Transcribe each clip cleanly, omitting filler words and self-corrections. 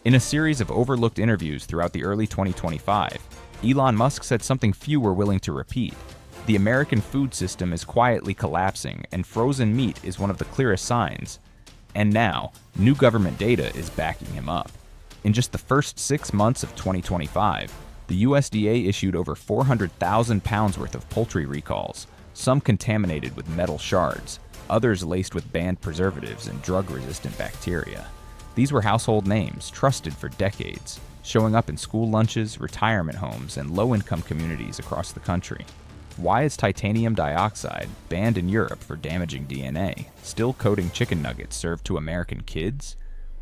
In a series of overlooked interviews throughout the early 2025, Elon Musk said something few were willing to repeat. The American food system is quietly collapsing, and frozen meat is one of the clearest signs. And now, new government data is backing him up. In just the first 6 months of 2025, the USDA issued over 400,000 pounds worth of poultry recalls, some contaminated with metal shards, others laced with banned preservatives and drug-resistant bacteria. These were household names trusted for decades, showing up in school lunches, retirement homes, and low-income communities across the country. Why is titanium dioxide, banned in Europe for damaging DNA, still coating chicken nuggets served to American kids?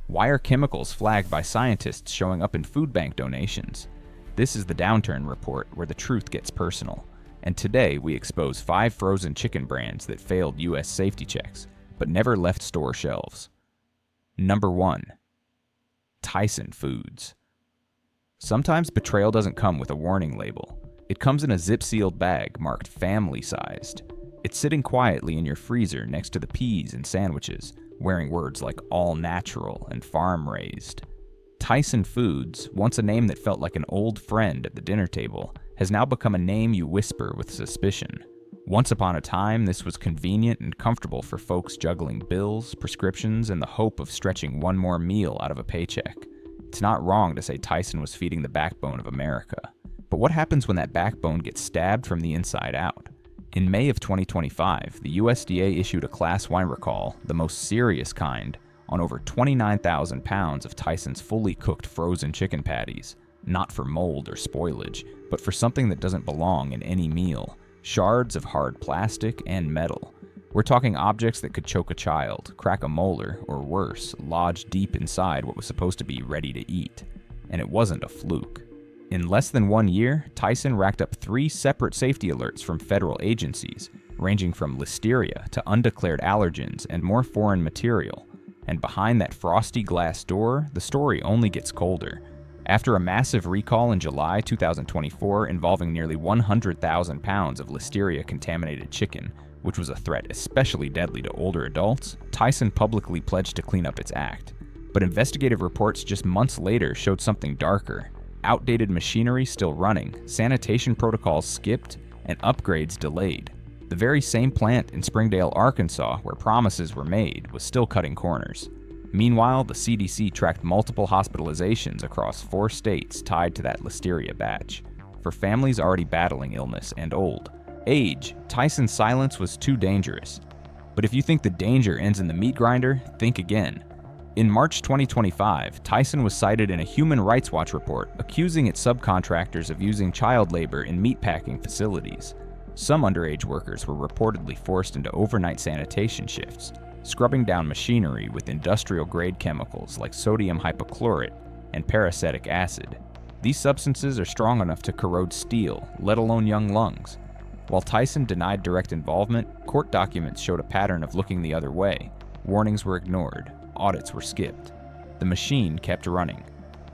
Why are chemicals flagged by scientists showing up in food bank donations? This is the Downturn Report, where the truth gets personal. And today we expose 5 frozen chicken brands that failed U.S. safety checks, but never left store shelves. Number 1. Tyson Foods. Sometimes betrayal doesn't come with a warning label. It comes in a zip-sealed bag marked family-sized. It's sitting quietly in your freezer next to the peas and sandwiches, wearing words like all-natural and farm-raised. Tyson Foods, once a name that felt like an old friend at the dinner table, has now become a name you whisper with suspicion. Once upon a time, this was convenient and comfortable for folks juggling bills, prescriptions, and the hope of stretching one more meal out of a paycheck. It's not wrong to say Tyson was feeding the backbone of America. But what happens when that backbone gets stabbed from the inside out? In May of 2025, the USDA issued a Class 1 recall, the most serious kind, on over 29,000 pounds of Tyson's fully cooked frozen chicken patties, not for mold or spoilage, but for something that doesn't belong in any meal: shards of hard plastic and metal. We're talking objects that could choke a child, crack a molar, or worse, lodge deep inside what was supposed to be ready to eat. And it wasn't a fluke. In less than 1 year, Tyson racked up 3 separate safety alerts from federal agencies, ranging from listeria to undeclared allergens and more foreign material. And behind that frosty glass door, the story only gets colder. After a massive recall in July 2024 involving nearly 100,000 pounds of listeria-contaminated chicken, which was a threat especially deadly to older adults, Tyson publicly pledged to clean up its act. But investigative reports just months later showed something darker. Outdated machinery still running, sanitation protocols skipped, and upgrades delayed. The very same plant in Springdale, Arkansas, where promises were made, was still cutting corners. Meanwhile, the CDC tracked multiple hospitalizations across 4 states tied to that listeria batch. For families already battling illness and old age, Tyson's silence was too dangerous. But if you think the danger ends in the meat grinder, think again. In March 2025, Tyson was cited in a Human Rights Watch report accusing its subcontractors of using child labor in meatpacking facilities. Some underage workers were reportedly forced into overnight sanitation shifts, scrubbing down machinery with industrial-grade chemicals like sodium hypochlorite and peracetic acid. These substances are strong enough to corrode steel, let alone young lungs. While Tyson denied direct involvement, court documents showed a pattern of looking the other way. Warnings were ignored. Audits were skipped. The machine kept running.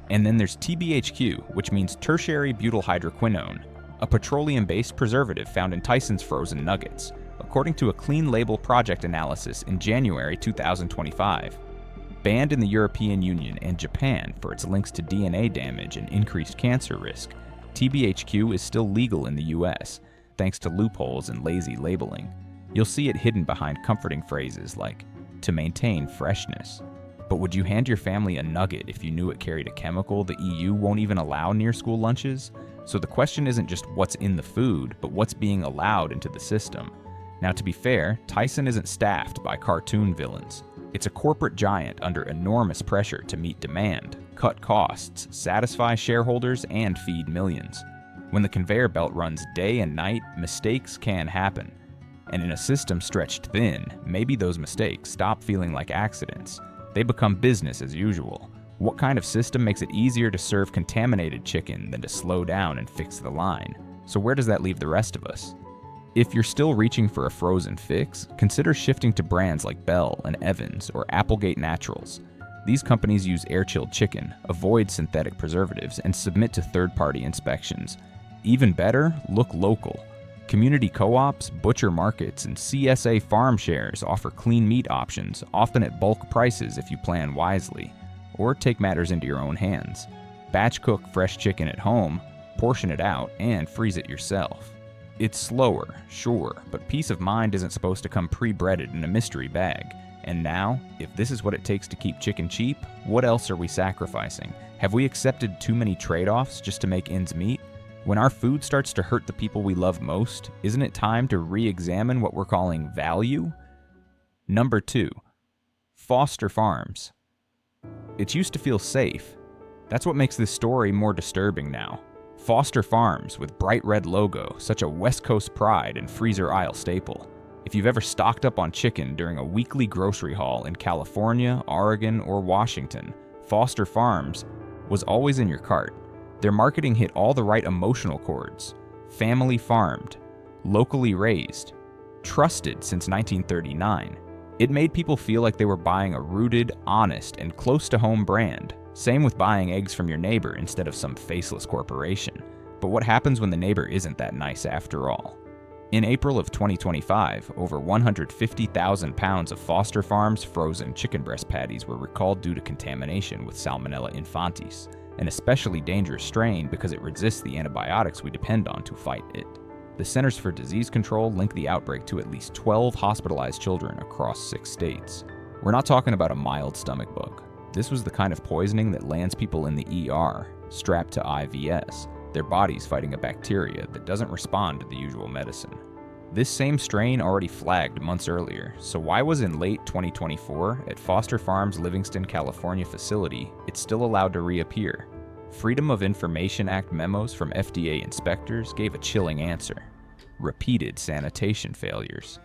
And then there's TBHQ, which means tertiary butyl hydroquinone, a petroleum-based preservative found in Tyson's frozen nuggets, according to a Clean Label Project analysis in January 2025. Banned in the European Union and Japan for its links to DNA damage and increased cancer risk, TBHQ is still legal in the US, thanks to loopholes and lazy labeling. You'll see it hidden behind comforting phrases like, to maintain freshness. But would you hand your family a nugget if you knew it carried a chemical the EU won't even allow near school lunches? So the question isn't just what's in the food, but what's being allowed into the system. Now, to be fair, Tyson isn't staffed by cartoon villains. It's a corporate giant under enormous pressure to meet demand, cut costs, satisfy shareholders, and feed millions. When the conveyor belt runs day and night, mistakes can happen. And in a system stretched thin, maybe those mistakes stop feeling like accidents. They become business as usual. What kind of system makes it easier to serve contaminated chicken than to slow down and fix the line? So where does that leave the rest of us? If you're still reaching for a frozen fix, consider shifting to brands like Bell and Evans or Applegate Naturals. These companies use air-chilled chicken, avoid synthetic preservatives, and submit to third-party inspections. Even better, look local. Community co-ops, butcher markets, and CSA farm shares offer clean meat options, often at bulk prices if you plan wisely. or take matters into your own hands. Batch cook fresh chicken at home, portion it out, and freeze it yourself. It's slower, sure, but peace of mind isn't supposed to come pre-breaded in a mystery bag. And now, if this is what it takes to keep chicken cheap, what else are we sacrificing? Have we accepted too many trade-offs just to make ends meet? When our food starts to hurt the people we love most, isn't it time to re-examine what we're calling value? Number 2. Foster farms. It used to feel safe. That's what makes this story more disturbing now. Foster farms with bright red logo, such a West Coast pride and freezer aisle staple. If you've ever stocked up on chicken during a weekly grocery haul in California, Oregon, or Washington, Foster Farms was always in your cart. Their marketing hit all the right emotional chords. Family farmed, locally raised, trusted since 1939. It made people feel like they were buying a rooted, honest, and close-to-home brand. Same with buying eggs from your neighbor instead of some faceless corporation. But what happens when the neighbor isn't that nice after all? In April of 2025, over 150,000 pounds of Foster Farms frozen chicken breast patties were recalled due to contamination with Salmonella infantis, an especially dangerous strain because it resists the antibiotics we depend on to fight it. The Centers for Disease Control linked the outbreak to at least 12 hospitalized children across 6 states. We're not talking about a mild stomach bug. This was the kind of poisoning that lands people in the ER, strapped to IVs, their bodies fighting a bacteria that doesn't respond to the usual medicine. This same strain already flagged months earlier, so why was in late 2024, at Foster Farms' Livingston, California facility, it still allowed to reappear? Freedom of Information Act memos from FDA inspectors gave a chilling answer: repeated sanitation failures.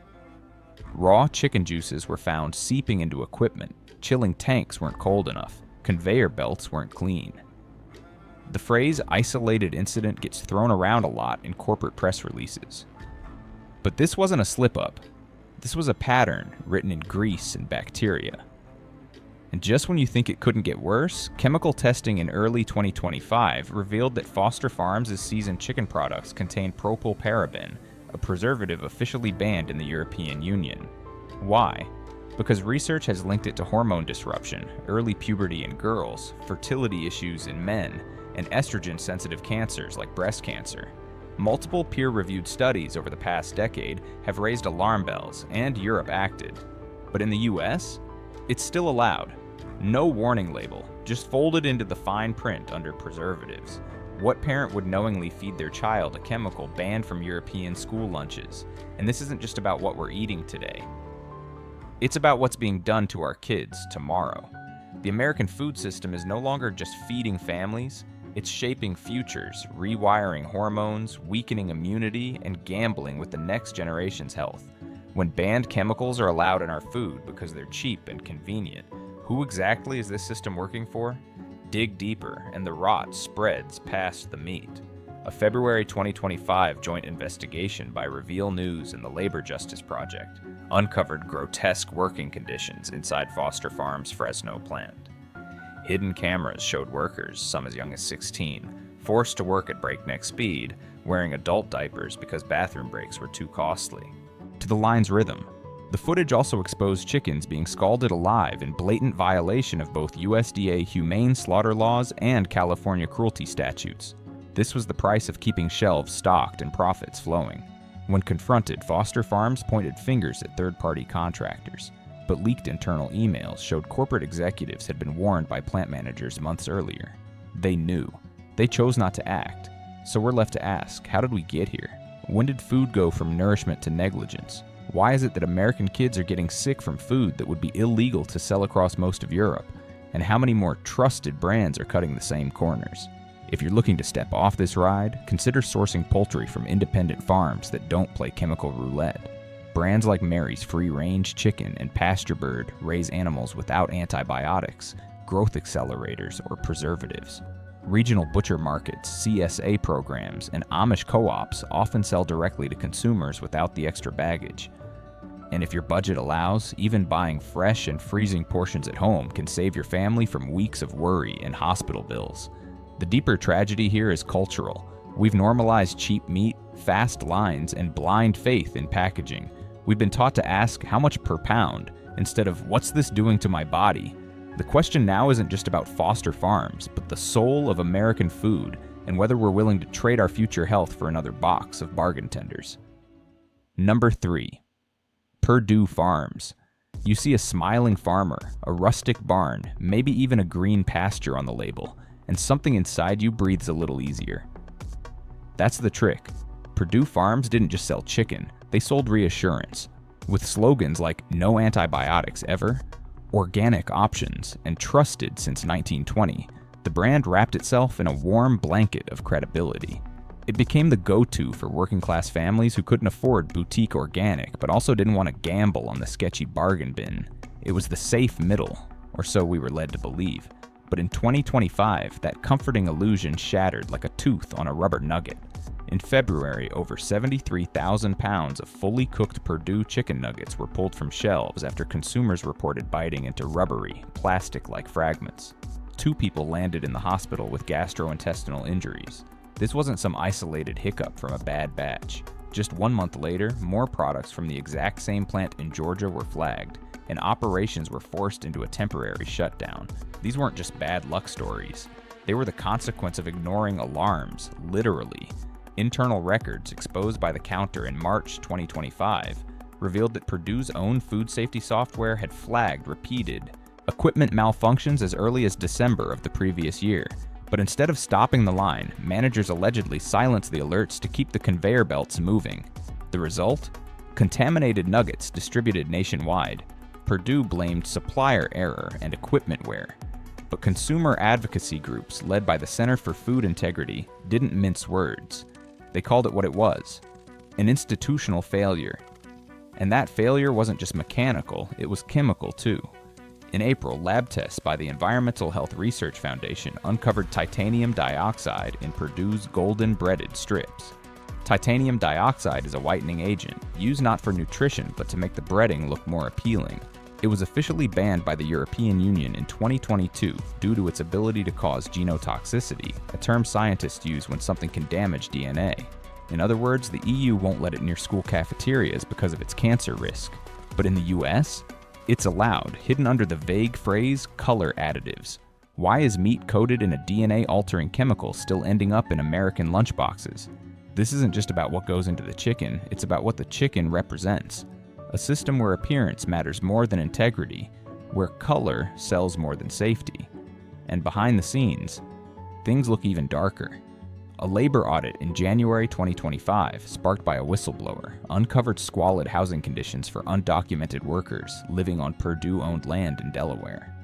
Raw chicken juices were found seeping into equipment, chilling tanks weren't cold enough, conveyor belts weren't clean. The phrase isolated incident gets thrown around a lot in corporate press releases. But this wasn't a slip-up. This was a pattern written in grease and bacteria. And just when you think it couldn't get worse, chemical testing in early 2025 revealed that Foster Farms' seasoned chicken products contain propylparaben, a preservative officially banned in the European Union. Why? Because research has linked it to hormone disruption, early puberty in girls, fertility issues in men, and estrogen-sensitive cancers like breast cancer. Multiple peer-reviewed studies over the past decade have raised alarm bells, and Europe acted. But in the US, it's still allowed. No warning label, just folded into the fine print under preservatives. What parent would knowingly feed their child a chemical banned from European school lunches? And this isn't just about what we're eating today. It's about what's being done to our kids tomorrow. The American food system is no longer just feeding families, it's shaping futures, rewiring hormones, weakening immunity, and gambling with the next generation's health. When banned chemicals are allowed in our food because they're cheap and convenient, who exactly is this system working for? Dig deeper, and the rot spreads past the meat. A February 2025 joint investigation by Reveal News and the Labor Justice Project uncovered grotesque working conditions inside Foster Farms' Fresno plant. Hidden cameras showed workers, some as young as 16, forced to work at breakneck speed, wearing adult diapers because bathroom breaks were too costly. To the line's rhythm, the footage also exposed chickens being scalded alive in blatant violation of both USDA humane slaughter laws and California cruelty statutes. This was the price of keeping shelves stocked and profits flowing. When confronted, Foster Farms pointed fingers at third-party contractors, but leaked internal emails showed corporate executives had been warned by plant managers months earlier. They knew. They chose not to act. So we're left to ask, how did we get here? When did food go from nourishment to negligence? Why is it that American kids are getting sick from food that would be illegal to sell across most of Europe? And how many more trusted brands are cutting the same corners? If you're looking to step off this ride, consider sourcing poultry from independent farms that don't play chemical roulette. Brands like Mary's free-range chicken and Pasture Bird raise animals without antibiotics, growth accelerators, or preservatives. Regional butcher markets, CSA programs, and Amish co-ops often sell directly to consumers without the extra baggage. And if your budget allows, even buying fresh and freezing portions at home can save your family from weeks of worry and hospital bills. The deeper tragedy here is cultural. We've normalized cheap meat, fast lines, and blind faith in packaging. We've been taught to ask how much per pound instead of what's this doing to my body. The question now isn't just about Foster Farms, but the soul of American food and whether we're willing to trade our future health for another box of bargain tenders. Number 3. Purdue Farms. You see a smiling farmer, a rustic barn, maybe even a green pasture on the label, and something inside you breathes a little easier. That's the trick. Purdue Farms didn't just sell chicken, they sold reassurance. With slogans like "No antibiotics ever," "Organic options," and "Trusted since 1920," the brand wrapped itself in a warm blanket of credibility. It became the go-to for working-class families who couldn't afford boutique organic but also didn't want to gamble on the sketchy bargain bin. It was the safe middle, or so we were led to believe. But in 2025, that comforting illusion shattered like a tooth on a rubber nugget. In February, over 73,000 pounds of fully cooked Purdue chicken nuggets were pulled from shelves after consumers reported biting into rubbery, plastic-like fragments. 2 people landed in the hospital with gastrointestinal injuries. This wasn't some isolated hiccup from a bad batch. Just 1 month later, more products from the exact same plant in Georgia were flagged, and operations were forced into a temporary shutdown. These weren't just bad luck stories. They were the consequence of ignoring alarms, literally. Internal records exposed by the counter in March 2025 revealed that Purdue's own food safety software had flagged repeated equipment malfunctions as early as December of the previous year. But instead of stopping the line, managers allegedly silenced the alerts to keep the conveyor belts moving. The result? Contaminated nuggets distributed nationwide. Purdue blamed supplier error and equipment wear. But consumer advocacy groups led by the Center for Food Integrity didn't mince words. They called it what it was: an institutional failure. And that failure wasn't just mechanical, it was chemical too. In April, lab tests by the Environmental Health Research Foundation uncovered titanium dioxide in Purdue's golden breaded strips. Titanium dioxide is a whitening agent, used not for nutrition but to make the breading look more appealing. It was officially banned by the European Union in 2022 due to its ability to cause genotoxicity, a term scientists use when something can damage DNA. In other words, the EU won't let it near school cafeterias because of its cancer risk. But in the US, it's allowed, hidden under the vague phrase color additives. Why is meat coated in a DNA-altering chemical still ending up in American lunchboxes? This isn't just about what goes into the chicken, it's about what the chicken represents. A system where appearance matters more than integrity, where color sells more than safety. And behind the scenes, things look even darker. A labor audit in January 2025, sparked by a whistleblower, uncovered squalid housing conditions for undocumented workers living on Purdue-owned land in Delaware.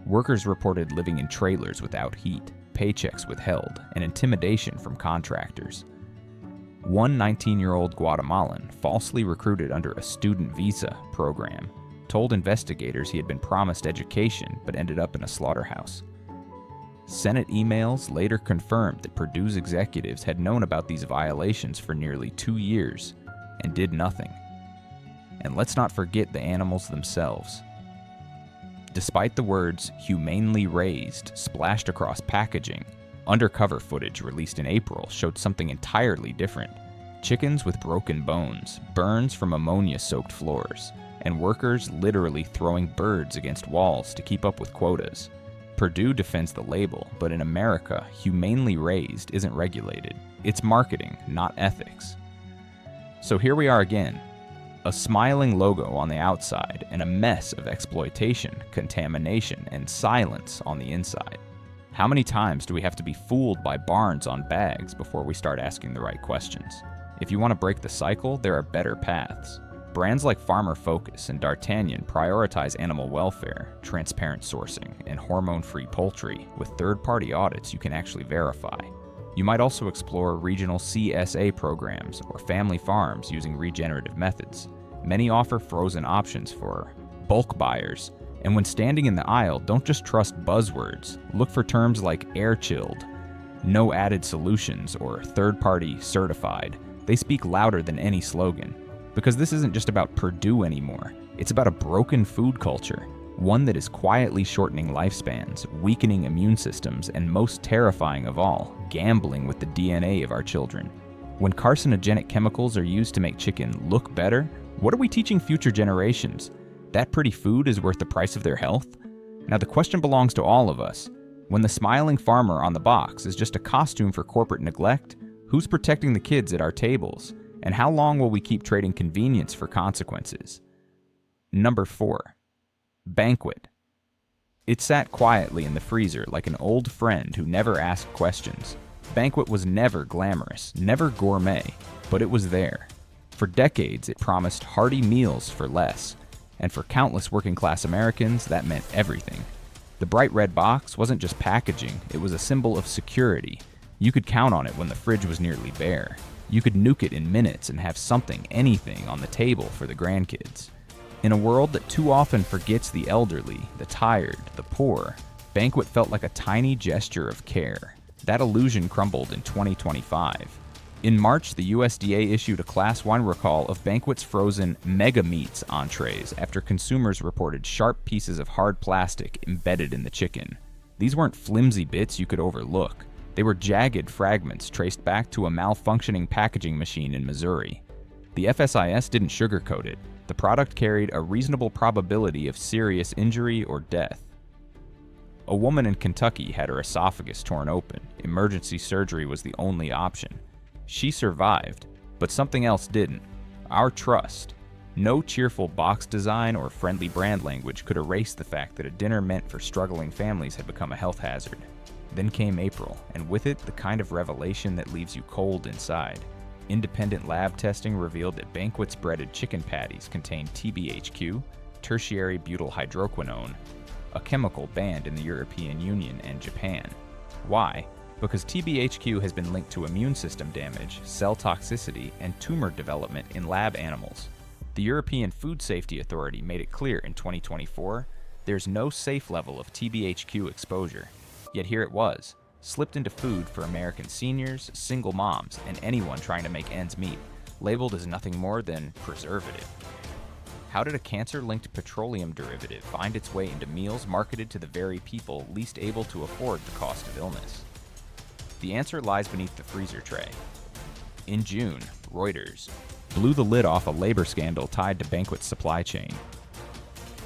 Workers reported living in trailers without heat, paychecks withheld, and intimidation from contractors. One 19-year-old Guatemalan, falsely recruited under a student visa program, told investigators he had been promised education but ended up in a slaughterhouse. Senate emails later confirmed that Purdue's executives had known about these violations for nearly 2 years and did nothing. And let's not forget the animals themselves. Despite the words "humanely raised" splashed across packaging, undercover footage released in April showed something entirely different. Chickens with broken bones, burns from ammonia-soaked floors, and workers literally throwing birds against walls to keep up with quotas. Purdue defends the label, but in America, humanely raised isn't regulated. It's marketing, not ethics. So here we are again. A smiling logo on the outside and a mess of exploitation, contamination, and silence on the inside. How many times do we have to be fooled by barns on bags before we start asking the right questions? If you want to break the cycle, there are better paths. Brands like Farmer Focus and D'Artagnan prioritize animal welfare, transparent sourcing, and hormone-free poultry with third-party audits you can actually verify. You might also explore regional CSA programs or family farms using regenerative methods. Many offer frozen options for bulk buyers. And when standing in the aisle, don't just trust buzzwords. Look for terms like air-chilled, no added solutions, or third-party certified. They speak louder than any slogan. Because this isn't just about Purdue anymore. It's about a broken food culture, one that is quietly shortening lifespans, weakening immune systems, and most terrifying of all, gambling with the DNA of our children. When carcinogenic chemicals are used to make chicken look better, what are we teaching future generations? That pretty food is worth the price of their health? Now the question belongs to all of us. When the smiling farmer on the box is just a costume for corporate neglect, who's protecting the kids at our tables? And how long will we keep trading convenience for consequences? Number 4. Banquet. It sat quietly in the freezer like an old friend who never asked questions. Banquet was never glamorous, never gourmet, but it was there. For decades, it promised hearty meals for less, and for countless working-class Americans, that meant everything. The bright red box wasn't just packaging, it was a symbol of security. You could count on it when the fridge was nearly bare. You could nuke it in minutes and have something, anything, on the table for the grandkids. In a world that too often forgets the elderly, the tired, the poor, Banquet felt like a tiny gesture of care. That illusion crumbled in 2025. In March, the USDA issued a Class 1 recall of Banquet's frozen Mega Meats entrees after consumers reported sharp pieces of hard plastic embedded in the chicken. These weren't flimsy bits you could overlook. They were jagged fragments traced back to a malfunctioning packaging machine in Missouri. The FSIS didn't sugarcoat it. The product carried a reasonable probability of serious injury or death. A woman in Kentucky had her esophagus torn open. Emergency surgery was the only option. She survived, but something else didn't. Our trust. No cheerful box design or friendly brand language could erase the fact that a dinner meant for struggling families had become a health hazard. Then came April, and with it, the kind of revelation that leaves you cold inside. Independent lab testing revealed that Banquet's breaded chicken patties contained TBHQ, tertiary butyl hydroquinone, a chemical banned in the European Union and Japan. Why? Because TBHQ has been linked to immune system damage, cell toxicity, and tumor development in lab animals. The European Food Safety Authority made it clear in 2024 there's no safe level of TBHQ exposure. Yet here it was, slipped into food for American seniors, single moms, and anyone trying to make ends meet, labeled as nothing more than preservative. How did a cancer-linked petroleum derivative find its way into meals marketed to the very people least able to afford the cost of illness? The answer lies beneath the freezer tray. In June, Reuters blew the lid off a labor scandal tied to Banquet's supply chain.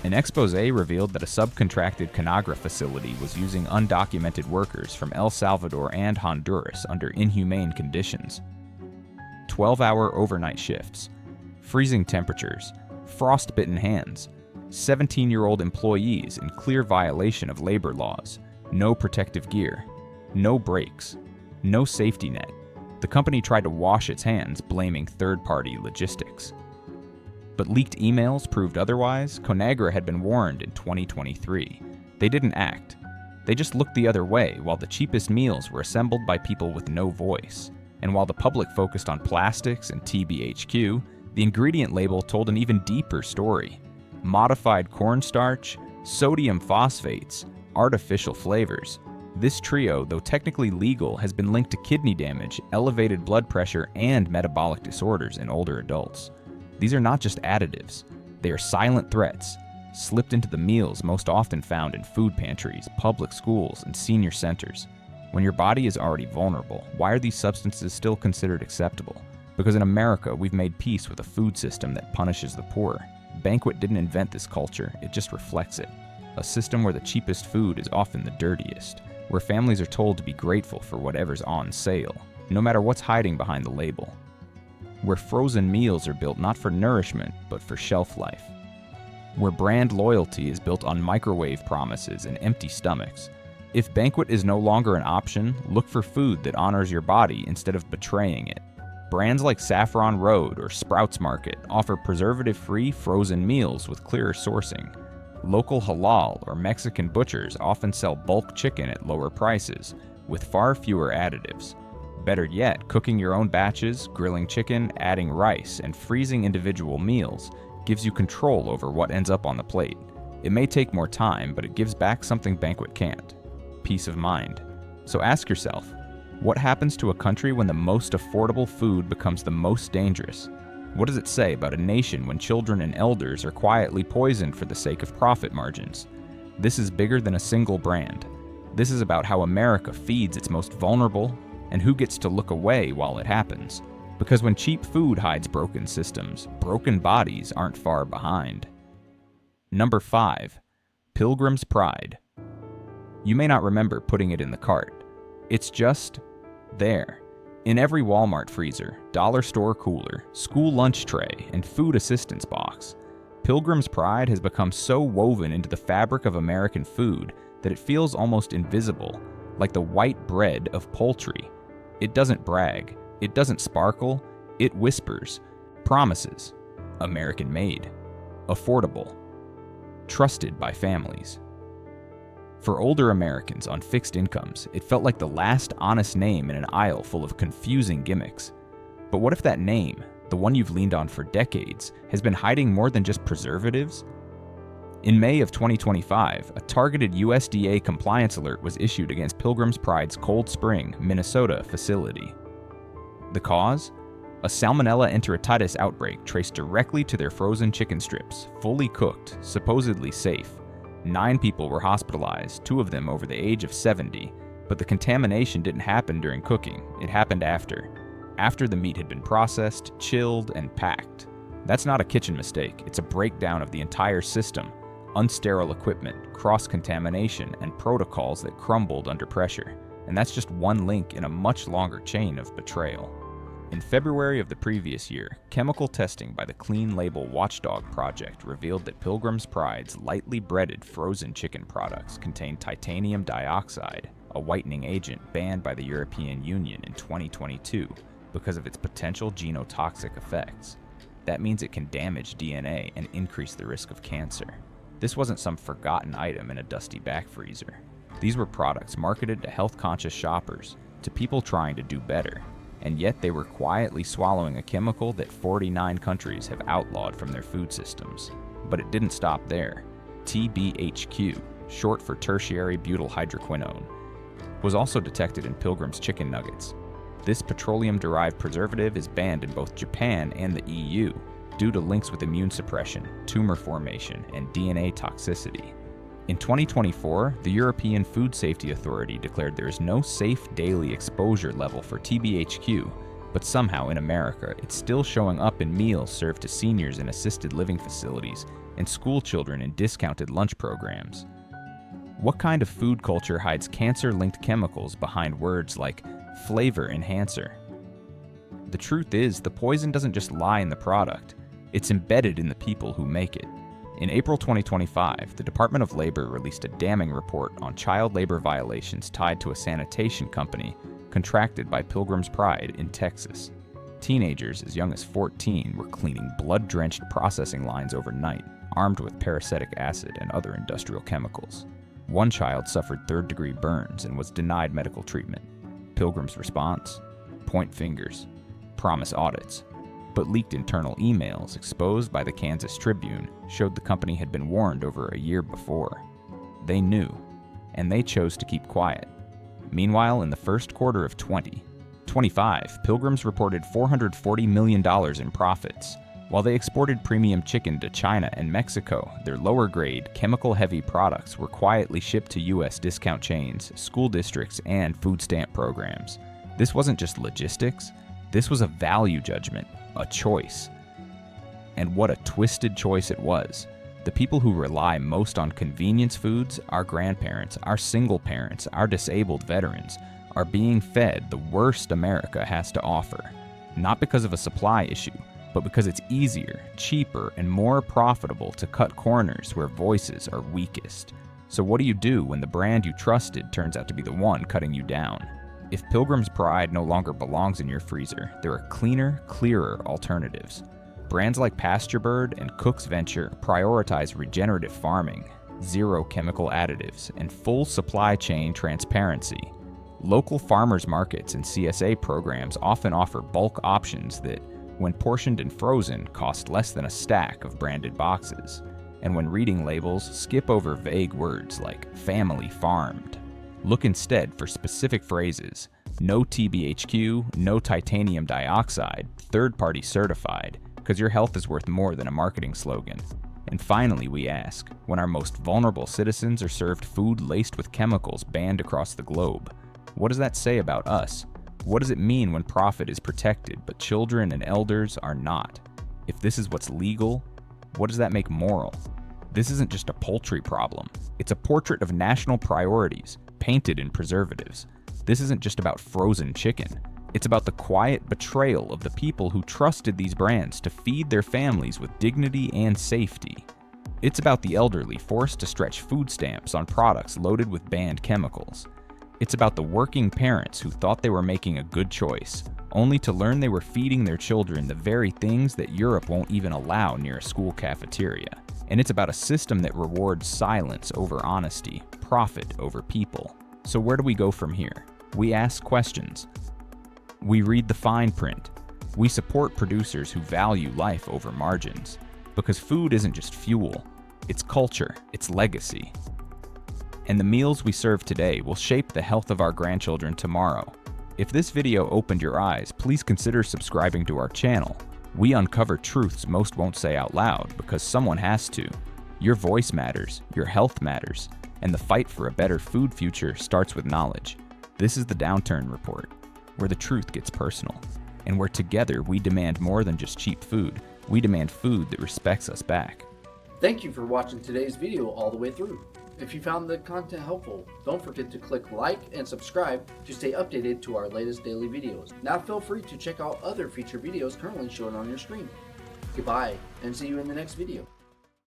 An expose revealed that a subcontracted Conagra facility was using undocumented workers from El Salvador and Honduras under inhumane conditions. 12-hour overnight shifts, freezing temperatures, frostbitten hands, 17-year-old employees in clear violation of labor laws, no protective gear, no brakes, no safety net. The company tried to wash its hands, blaming third-party logistics. But leaked emails proved otherwise. Conagra had been warned in 2023. They didn't act. They just looked the other way while the cheapest meals were assembled by people with no voice. And while the public focused on plastics and TBHQ, the ingredient label told an even deeper story. Modified cornstarch, sodium phosphates, artificial flavors. This trio, though technically legal, has been linked to kidney damage, elevated blood pressure, and metabolic disorders in older adults. These are not just additives. They are silent threats, slipped into the meals most often found in food pantries, public schools, and senior centers. When your body is already vulnerable, why are these substances still considered acceptable? Because in America, we've made peace with a food system that punishes the poor. Banquet didn't invent this culture, it just reflects it. A system where the cheapest food is often the dirtiest, where families are told to be grateful for whatever's on sale, no matter what's hiding behind the label. Where frozen meals are built not for nourishment, but for shelf life. Where brand loyalty is built on microwave promises and empty stomachs. If Banquet is no longer an option, look for food that honors your body instead of betraying it. Brands like Saffron Road or Sprouts Market offer preservative-free frozen meals with clearer sourcing. Local halal or Mexican butchers often sell bulk chicken at lower prices, with far fewer additives. Better yet, cooking your own batches, grilling chicken, adding rice, and freezing individual meals gives you control over what ends up on the plate. It may take more time, but it gives back something Banquet can't: peace of mind. So ask yourself, what happens to a country when the most affordable food becomes the most dangerous? What does it say about a nation when children and elders are quietly poisoned for the sake of profit margins? This is bigger than a single brand. This is about how America feeds its most vulnerable and who gets to look away while it happens. Because when cheap food hides broken systems, broken bodies aren't far behind. Number 5. Pilgrim's Pride. You may not remember putting it in the cart. It's just there. In every Walmart freezer, dollar store cooler, school lunch tray, and food assistance box, Pilgrim's Pride has become so woven into the fabric of American food that it feels almost invisible, like the white bread of poultry. It doesn't brag, it doesn't sparkle, it whispers, promises, American-made, affordable, trusted by families. For older Americans on fixed incomes, it felt like the last honest name in an aisle full of confusing gimmicks. But what if that name, the one you've leaned on for decades, has been hiding more than just preservatives? In May of 2025, a targeted USDA compliance alert was issued against Pilgrim's Pride's Cold Spring, Minnesota facility. The cause? A Salmonella enteritis outbreak traced directly to their frozen chicken strips, fully cooked, supposedly safe. 9 people were hospitalized, 2 of them over the age of 70, but the contamination didn't happen during cooking, it happened after the meat had been processed, chilled, and packed. That's not a kitchen mistake, it's a breakdown of the entire system, unsterile equipment, cross-contamination, and protocols that crumbled under pressure, and that's just one link in a much longer chain of betrayal. In February of the previous year, chemical testing by the Clean Label Watchdog Project revealed that Pilgrim's Pride's lightly breaded frozen chicken products contained titanium dioxide, a whitening agent banned by the European Union in 2022 because of its potential genotoxic effects. That means it can damage DNA and increase the risk of cancer. This wasn't some forgotten item in a dusty back freezer. These were products marketed to health-conscious shoppers, to people trying to do better. And yet they were quietly swallowing a chemical that 49 countries have outlawed from their food systems. But it didn't stop there. TBHQ, short for tertiary butyl hydroquinone, was also detected in Pilgrim's chicken nuggets. This petroleum-derived preservative is banned in both Japan and the EU due to links with immune suppression, tumor formation, and DNA toxicity. In 2024, the European Food Safety Authority declared there is no safe daily exposure level for TBHQ, but somehow in America, it's still showing up in meals served to seniors in assisted living facilities and school children in discounted lunch programs. What kind of food culture hides cancer-linked chemicals behind words like flavor enhancer? The truth is, the poison doesn't just lie in the product, it's embedded in the people who make it. In April 2025, the Department of Labor released a damning report on child labor violations tied to a sanitation company contracted by Pilgrim's Pride in Texas. Teenagers as young as 14 were cleaning blood-drenched processing lines overnight, armed with peracetic acid and other industrial chemicals. One child suffered third-degree burns and was denied medical treatment. Pilgrim's response? Point fingers. Promise audits. But leaked internal emails exposed by the Kansas Tribune showed the company had been warned over a year before. They knew, and they chose to keep quiet. Meanwhile, in the first quarter of 2025, Pilgrim's reported $440 million in profits. While they exported premium chicken to China and Mexico, their lower-grade, chemical-heavy products were quietly shipped to U.S. discount chains, school districts, and food stamp programs. This wasn't just logistics, this was a value judgment, a choice. And what a twisted choice it was. The people who rely most on convenience foods, our grandparents, our single parents, our disabled veterans, are being fed the worst America has to offer. Not because of a supply issue, but because it's easier, cheaper, and more profitable to cut corners where voices are weakest. So what do you do when the brand you trusted turns out to be the one cutting you down? If Pilgrim's Pride no longer belongs in your freezer, there are cleaner, clearer alternatives. Brands like Pasturebird and Cook's Venture prioritize regenerative farming, zero chemical additives, and full supply chain transparency. Local farmers markets and CSA programs often offer bulk options that, when portioned and frozen, cost less than a stack of branded boxes. And when reading labels, skip over vague words like family farmed. Look instead for specific phrases: no TBHQ, no titanium dioxide, third-party certified, because your health is worth more than a marketing slogan. And finally, we ask, when our most vulnerable citizens are served food laced with chemicals banned across the globe, what does that say about us? What does it mean when profit is protected but children and elders are not? If this is what's legal, what does that make moral? This isn't just a poultry problem. It's a portrait of national priorities, painted in preservatives. This isn't just about frozen chicken. It's about the quiet betrayal of the people who trusted these brands to feed their families with dignity and safety. It's about the elderly forced to stretch food stamps on products loaded with banned chemicals. It's about the working parents who thought they were making a good choice, only to learn they were feeding their children the very things that Europe won't even allow near a school cafeteria. And it's about a system that rewards silence over honesty, profit over people. So where do we go from here? We ask questions. We read the fine print. We support producers who value life over margins. Because food isn't just fuel, it's culture, it's legacy. And the meals we serve today will shape the health of our grandchildren tomorrow. If this video opened your eyes, please consider subscribing to our channel. We uncover truths most won't say out loud because someone has to. Your voice matters, your health matters, and the fight for a better food future starts with knowledge. This is the Downturn Report, where the truth gets personal, and where together we demand more than just cheap food. We demand food that respects us back. Thank you for watching today's video all the way through. If you found the content helpful, don't forget to click like and subscribe to stay updated to our latest daily videos. Now feel free to check out other featured videos currently shown on your screen. Goodbye, and see you in the next video.